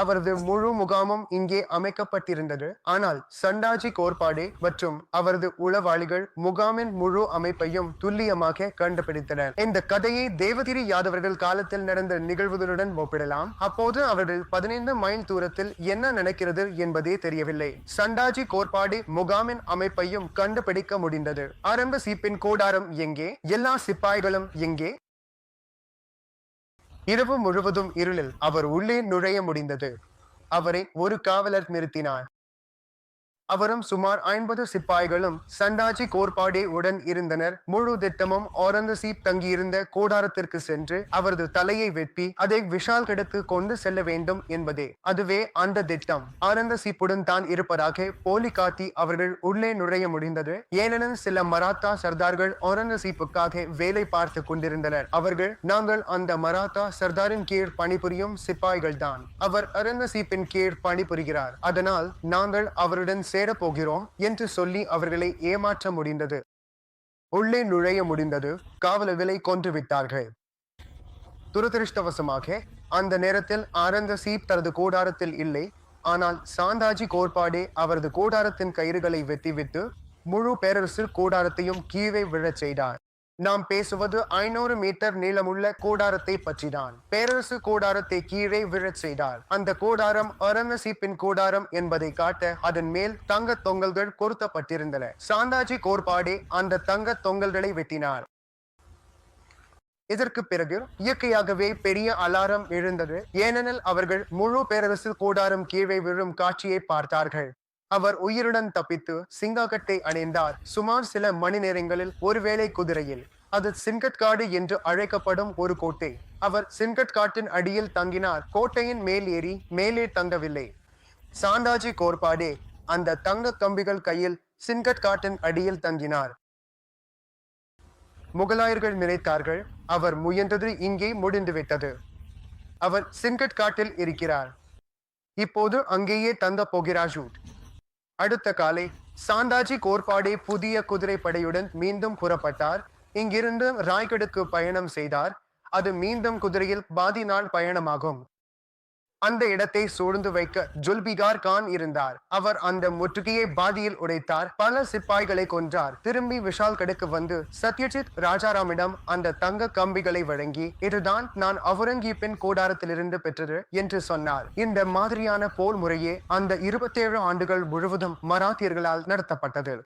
அவரது முழு முகாமும் இங்கே அமைக்கப்பட்டிருந்தது. ஆனால் சண்டாஜி கோர்பாடே மற்றும் அவரது உளவாளிகள் முகாமின் முழு அமைப்பையும் துல்லியமாக கண்டுபிடித்தனர். இந்த கதையை தேவகிரி யாதவர்கள் காலத்தில் நடந்த நிகழ்வுகளுடன் ஒப்பிடலாம். அப்போது அவர்கள் 15 மைல் தூரத்தில் என்ன நடக்கிறது என்பதே தெரியவில்லை. சண்டாஜி கோர்பாடே முகாமின் அமைப்பையும் கண்டுபிடிக்க முடிந்தது. ஆரம்ப சீப்பின் கூடாரம் எங்கே? எல்லா சிப்பாய்களும் எங்கே? இரவு முழுவதும் இருளில் அவர் உள்ளே நுழைய முடிந்தது. அவரை ஒரு காவலர் நிறுத்தினார். அவரும் சுமார் 50 சிப்பாய்களும் சண்டாஜி கோர்பாடே உடன் இருந்தனர். முழு திட்டமும் ஒரங்கசீப் தங்கியிருந்த கூடாரத்திற்கு சென்று அவரது தலையை வெட்டி அதை விஷால் கிடக்கு கொண்டு செல்ல வேண்டும் என்பதே. அதுவே அந்த திட்டம். ஒரங்கசீப்புடன் தான் இருப்பதாக போலி காட்டி அவர்கள் உள்ளே நுழைய முடிந்தது. ஏனெனில் சில மராத்தா சர்தார்கள் ஒரங்கசீப்புக்காக வேலை பார்த்து கொண்டிருந்தனர். அவர்கள், நாங்கள் அந்த மராத்தா சர்தாரின் கீழ் பணிபுரியும் சிப்பாய்கள் தான். அவர் ஒரங்கசீப்பின் கீழ் பணிபுரிகிறார். அதனால் நாங்கள் அவருடன் போகிறோம் என்று சொல்லி அவர்களை ஏமாற்ற முடிந்தது. உள்ளே நுழைய முடிந்தது. காவலர்களை கொன்று விட்டார்கள். துரதிருஷ்டவசமாக அந்த நேரத்தில் ஒரங்கசீப் தனது கூடாரத்தில் இல்லை. ஆனால் சாந்தாஜி கோர்பாடே அவரது கூடாரத்தின் கயிறுகளை வெட்டிவிட்டு முழு பேரரசு கூடாரத்தையும் கீழே விழச் செய்தார். நாம் பேசுவது 500 மீட்டர் நீளமுள்ள கூடாரத்தை பற்றிதான். பேரரசு கூடாரத்தை கீழே விழச் செய்தார். அந்த கூடாரம் ஒரங்கசீப்பின் கூடாரம் என்பதை காட்ட அதன் மேல் தங்க தொங்கல்கள் பொருத்தப்பட்டிருந்தன. சாந்தாஜி கோர்பாடே அந்த தங்க தொங்கல்களை வெட்டினார். இதற்கு பிறகு இயற்கையாகவே பெரிய அலாரம் எழுந்தது. ஏனெனில் அவர்கள் முழு பேரரசு கூடாரம் கீழே விழும் காட்சியை பார்த்தார்கள். அவர் உயிருடன் தப்பித்து சிங்காகட்டை அடைந்தார். சுமார் சில மணி நேரங்களில் ஒருவேளை குதிரையில், அது சின்கட்காடு என்று அழைக்கப்படும் ஒரு கோட்டை. அவர் சின்கட்காட்டின் அடியில் தங்கினார். கோட்டையின் மேல் ஏறி மேலே தங்கவில்லை. சாந்தாஜி கோர்பாடே அந்த தங்க கம்பிகள் கையில் சின்கட்காட்டின் அடியில் தங்கினார். முகலாயர்கள் நினைத்தார்கள், அவர் முயன்றது இங்கே முடிந்துவிட்டது. அவர் சின்கட்காட்டில் இருக்கிறார். இப்போது அங்கேயே தங்க போகிறார். அடுத்த காலை சாந்தாஜி கோர்பாடே புதிய குதிரை படையுடன் மீண்டும் புறப்பட்டார். இங்கிருந்து ராய்கடுக்கு பயணம் செய்தார். அது மீண்டும் குதிரையில் பாதி நாள் பயணமாகும். அந்த இடத்தை சூழ்ந்து வைக்க ஜுல்பிகார் கான் இருந்தார். அவர் அந்த முற்றுகையை பாதியில் உடைத்தார். பல சிப்பாய்களை கொன்றார். திரும்பி விஷால் கடுக்கு வந்து சத்யஜித் ராஜாராமிடம் அந்த தங்க கம்பிகளை வழங்கி, இதுதான் நான் அவுரங்கசீப்பின் கூடாரத்திலிருந்து பெற்றது என்று சொன்னார். இந்த மாதிரியான போர் முறையே அந்த 27 ஆண்டுகள் முழுவதும் மராத்தியர்களால் நடத்தப்பட்டது.